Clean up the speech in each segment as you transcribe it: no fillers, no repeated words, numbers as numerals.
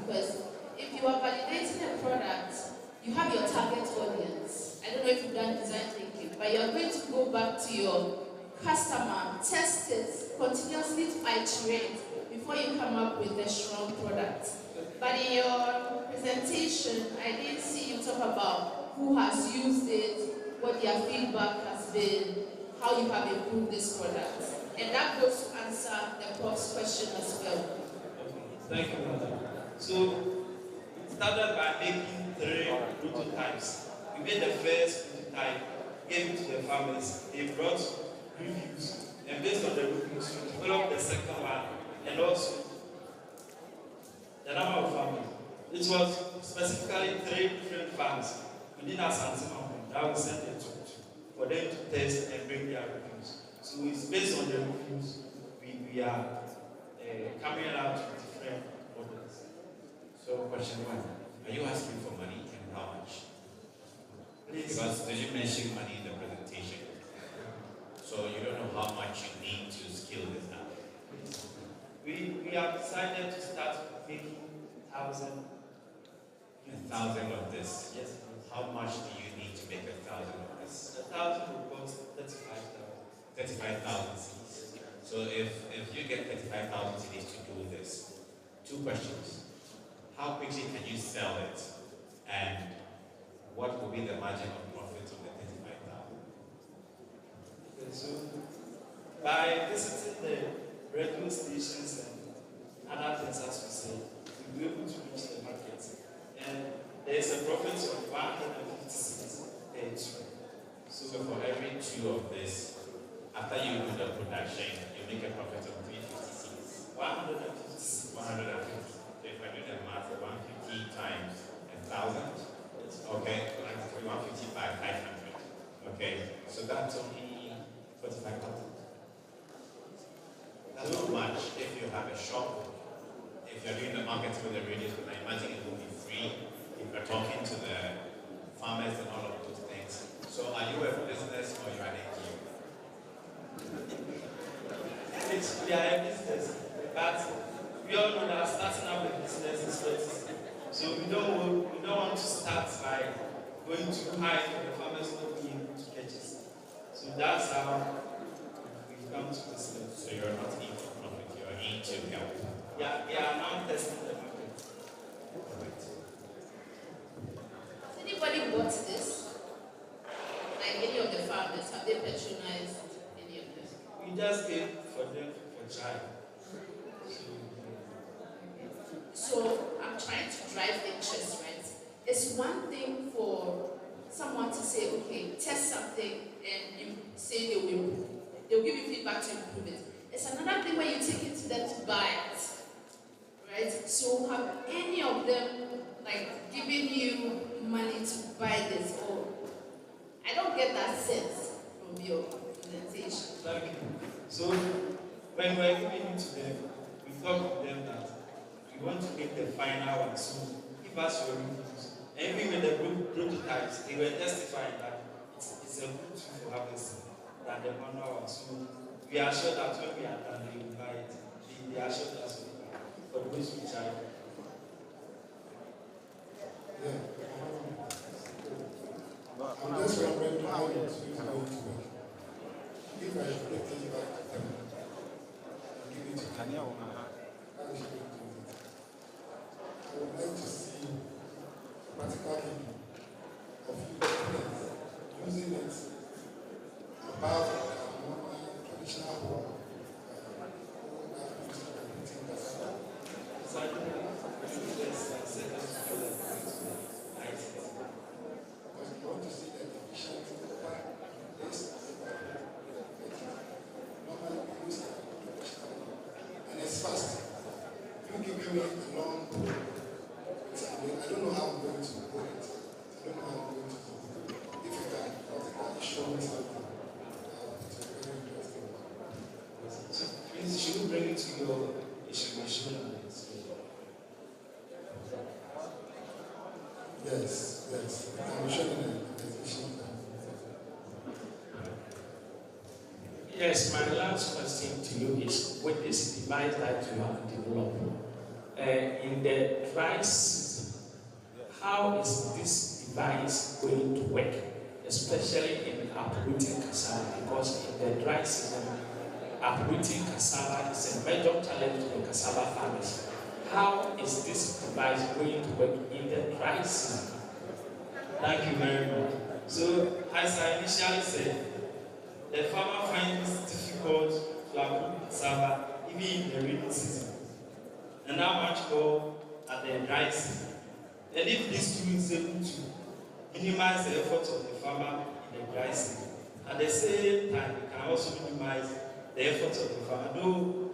Because if you are validating a product, you have your target audience. I don't know if you've done design thinking, but you're going to go back to your customer, test it, continuously to iterate before you come up with a strong product. But in your presentation, I didn't see you talk about who has used it, what their feedback has been, how you have improved this product. And that goes to answer the prof's question as well. Thank you, madam. So, we started by making 3 prototypes. We made the first prototype, gave it to the farmers. They brought reviews, and based on the reviews, we developed the second one, and also the number of farmers. It was specifically 3 different farms within our Santima that we sent it to for them to test and bring their reviews. So it's based on the reviews we are coming out with different models. So question 1, are you asking for money and how much? Please. Because did you mention money in the presentation? So you don't know how much you need to scale this up. We have decided to start making 1,000. 1,000 of this. Yes. How much do you need to make 1,000 of this? 1,000 will cost 35,000. 35,000 cedis. So if you get 35,000 cedis to do this, 2 questions. How quickly can you sell it? And what will be the margin of profit on the 35,000? Okay, so by visiting the radio stations and other things, as we say, we'll be able to reach the market. And there is a profit of 150 cedis per tray. So for every 2 of this, after you do the production, you make a profit of 350 cedis. 150 cedis. 150. So if I do the math, 150 times 1,000, okay, 150 by 500. Okay, so that's only 45,000. That's not much if you have a shop. If you're doing the marketing with the radio, I imagine it will be free. If you're talking to the farmers and all of those things. So are you a business or you are an NGO? We are a business, but we all know that starting up a business is risky. So we don't want to start by going too high for the farmers not being able to purchase. So that's how we've come to this level. So you're not in for profit, you're in to help. Yeah, we are now testing the market. Has anybody bought this? Like any of the farmers, have they patronized any of this? We just gave for them for trial. So I'm trying to drive interest, right? It's one thing for someone to say, okay, test something and you say they'll give you feedback to improve it. It's another thing when you take it to them to buy it, right? So have any of them like giving you money to buy this? Or I don't get that sense from your presentation. Thank you. So when we're giving it to them, we talk to them that we want to make the final one. So give us your reviews. And even with the prototypes, they were testifying that it's a good tool for harvesting than the manual one. So we are sure that when we are done, they will buy it. They are sure that for those which are. Yeah. I'm just wondering how it is going to work. If I take it back to them and give it to them, how is it going to work? I would like to see practical video of you using it above normal traditional work. Yes, yes. I'm showing an organization. Yes, my last question to you is, with this device that you have developed, in the dry season, how is this device going to work, especially in uprooting cassava? Because in the dry season, uprooting cassava is a major challenge to the cassava farmers. How is this device going to work in the dry season? Thank you very much. So, as I initially said, the farmer finds it difficult to uproot cassava even in the rainy season, and how much more at the dry season. And if this tool is able to minimize the effort of the farmer in the dry season, at the same time, it can also minimize the effort of the farmer. Though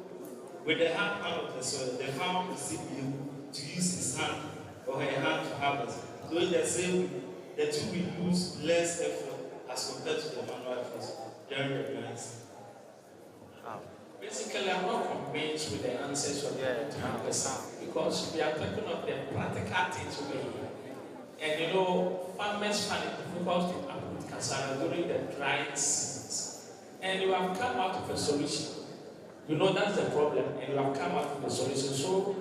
with the hand part of the soil, the farmer will still be able to use his hand or her hand to harvest. So in the same way, the tool will use less effort as compared to the manual effort during the dry season. Basically, I'm not convinced with the answers of the because we are talking of the practical things way. And you know, farmers find it difficult to uproot cassava during the dry seasons. And you have come out with a solution. You know that's the problem, and you have come out with a solution. So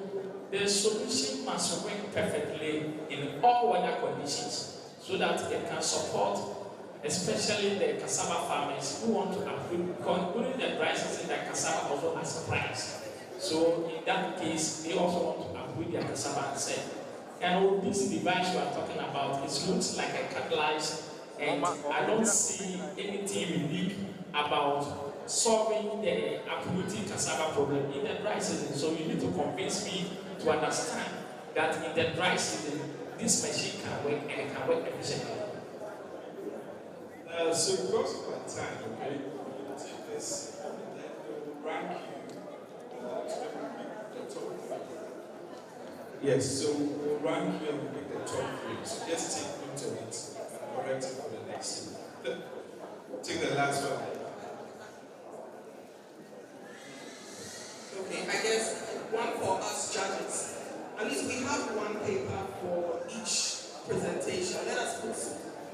the solution must work perfectly in all weather conditions so that it can support especially the cassava farmers who want to uproot, because during the dry season, the cassava also has a price. So in that case, they also want to uproot their cassava and sell. And with this device you are talking about, it looks like a catalyst, and I don't see anything unique about solving the uprooting cassava problem in the dry season. So you need to convince me to understand that in the dry season, this machine can work and it can work efficiently. So because of our time, okay, we'll take this and then we'll rank you the top three. Yes, so we'll rank you and we'll pick the top three. So just take note of it and correct it for the next one. Take the last one. Okay, I guess one for us judges. At least we have one paper for each presentation. Let us put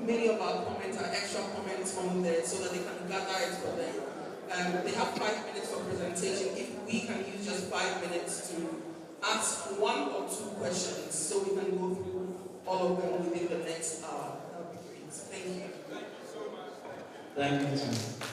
many of our comments, our extra comments on there so that they can gather it for them. They have 5 minutes for presentation. If we can use just 5 minutes to ask 1 or 2 questions so we can go through all of them within the next hour, that would be great. Thank you. Thank you so much. Thank you too.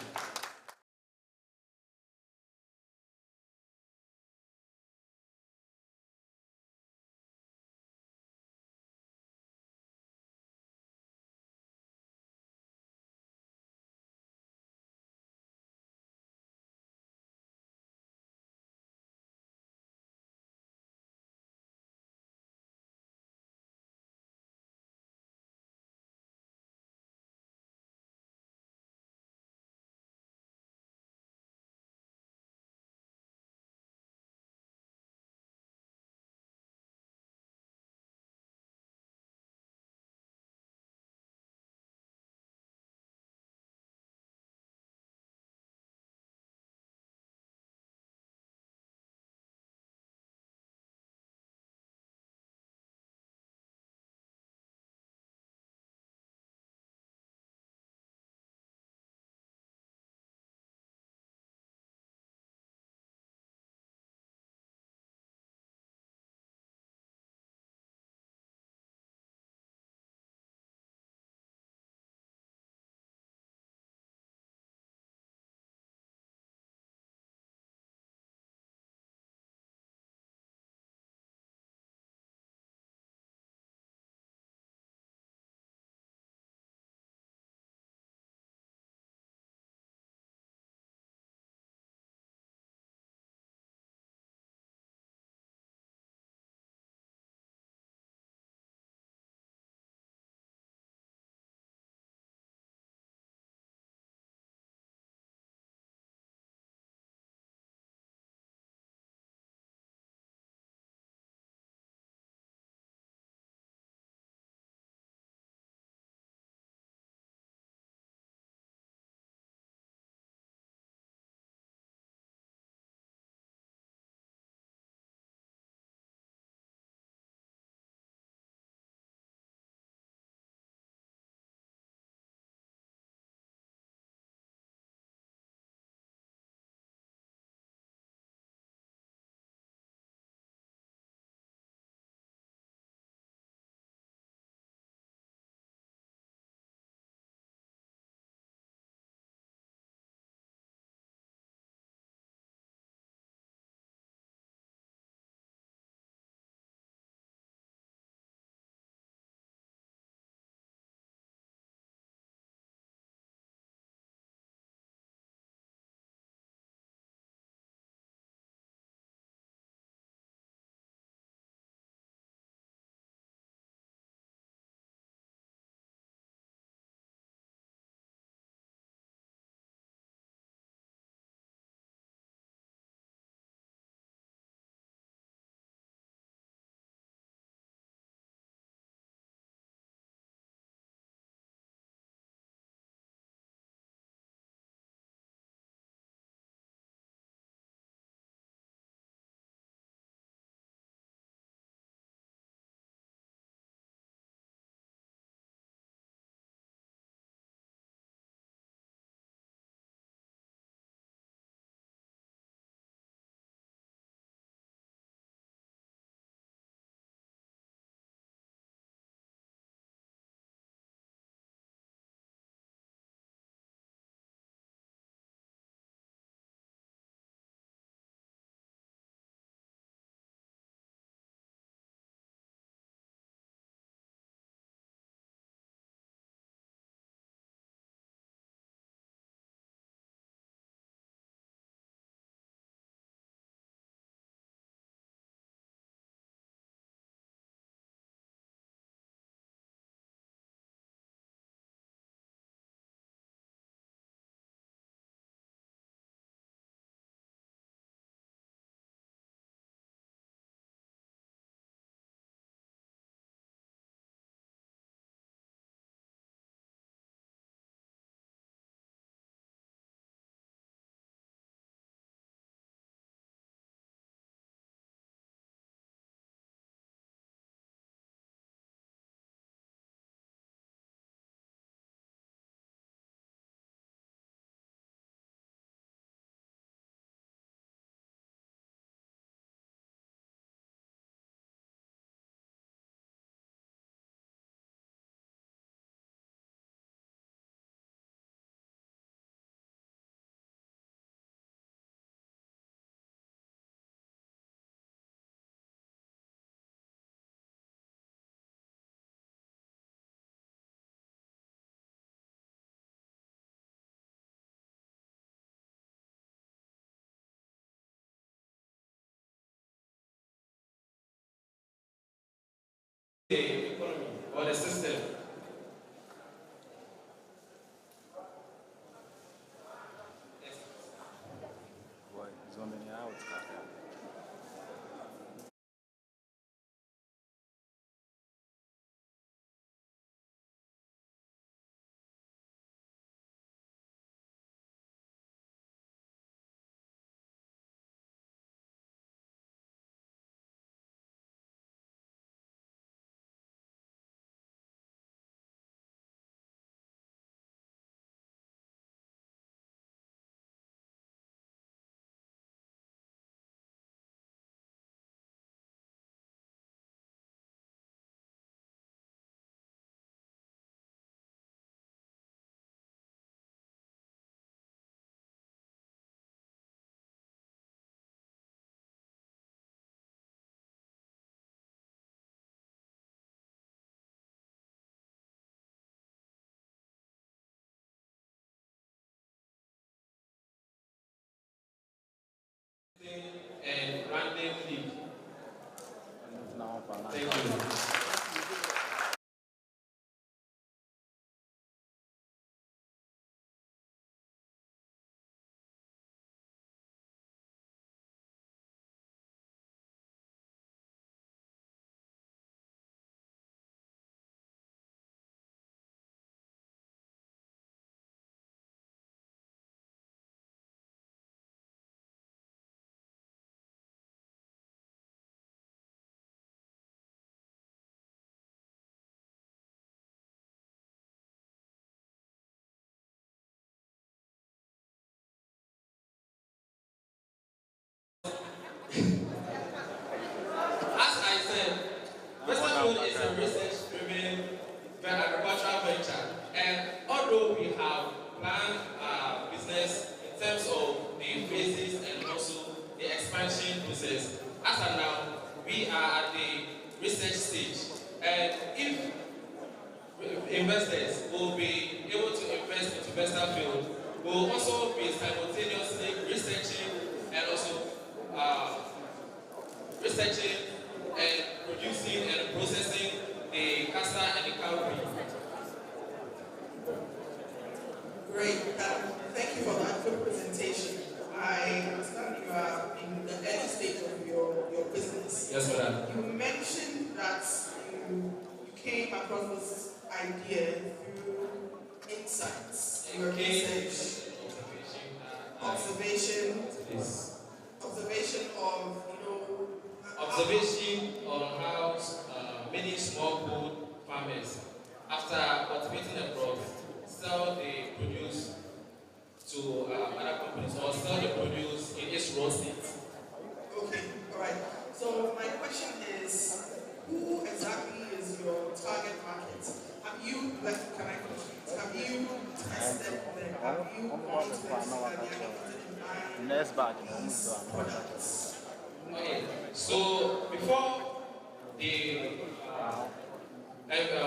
the economy or the system. And random league. Thank you. As I said, Western Food is a research-driven agricultural venture, and although we have planned our business in terms of the phases and also the expansion process, as of now, we are at the research stage, and if investors will be able to invest into Western Field, will also be simultaneously researching and also researching and producing and processing the castor and the cowpea. Great. Thank you for that good presentation. I understand you are in the early stage of your business. Yes, madam. You mentioned that you came across this idea through insights, your research, observation of, observation on how many smallholder farmers, after cultivating the crops, sell the produce to other companies or sell the produce in its raw state. Okay, all right. So my question is, who exactly is your target market? Have you, have you tested them? Have you gone to them so that they are interested in buying these products? Okay, so before the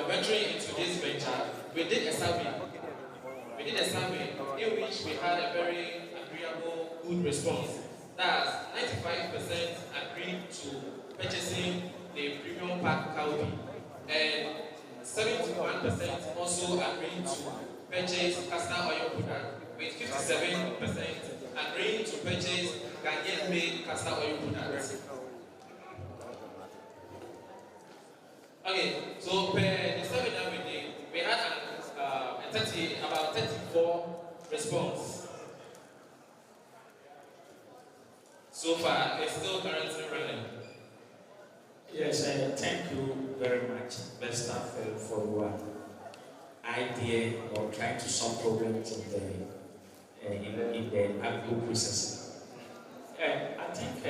venturing into this venture, we did a survey. We did a survey in which we had a very agreeable, good response. That's 95% agreed to purchasing the premium pack cowpea, and 71% also agreed to purchase castor oil product, with 57% agreeing to purchase Ghanaian-made castor oil products. Okay, so per the survey that we did, we had about 34 response. So far, it's still currently running. Yes, thank you very much, Mr. Phil, for your idea or trying to solve problems in the agro processing. I think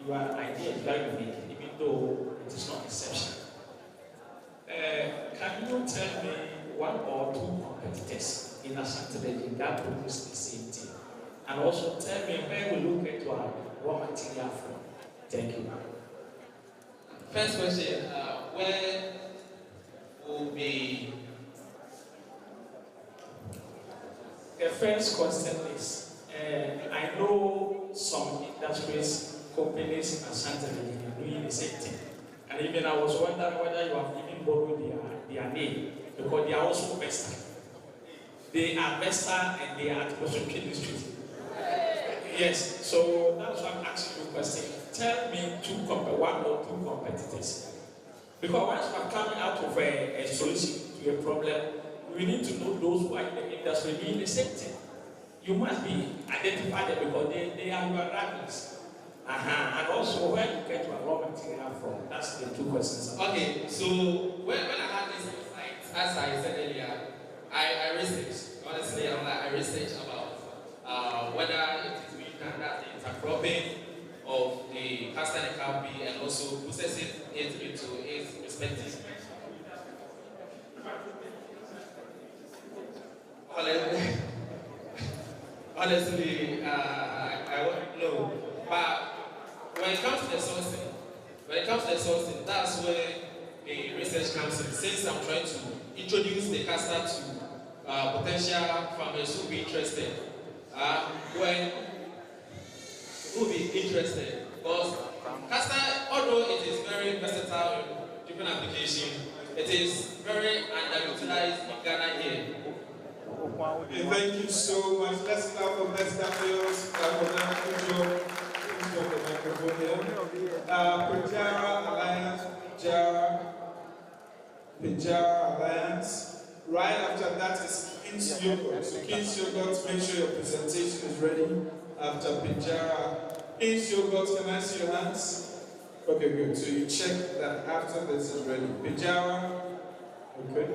your idea is very unique, even though it is not exceptional. Can you tell me one or two competitors in Ashanti region that produce the same thing? And also tell me where we look at our raw material from. Thank you. First question, where will be... The first question is, I know some industries, companies in Ashanti region are doing the same thing. And even I was wondering whether you have even borrowed their name, because they are also Vesta. They are Vesta and they are at Ocean District. Yes, so that's why I'm asking you a question. Tell me one or two competitors. Because once we're coming out of a solution to a problem, we need to know those who are in the industry doing the same thing. You must be identified them because they are your rivals. And also where you get your raw material from. That's the two questions. Okay, so when I had this insight, as I said earlier, I researched. Honestly, I researched about whether it is being done that the intercropping of the castor and cowpea and also processing it into its respective. Honestly, I won't know. But when it comes to the sourcing, that's where the research comes in. Since I'm trying to introduce the castor to potential farmers who will be interested, because castor, although it is very versatile in different applications, it is very underutilized in Ghana here. Okay, thank you so much. Let's clap for best cameos. Clap for that. Good job. Good job, the microphone here. Pajara Alliance. Pajara Alliance. Right after that is King's Yogurt. So King's Yogurt, make sure your presentation is ready. After Pajara. King's Yogurt, can I see your hands? Okay, good. So you check that after this is ready. Pajara. Okay.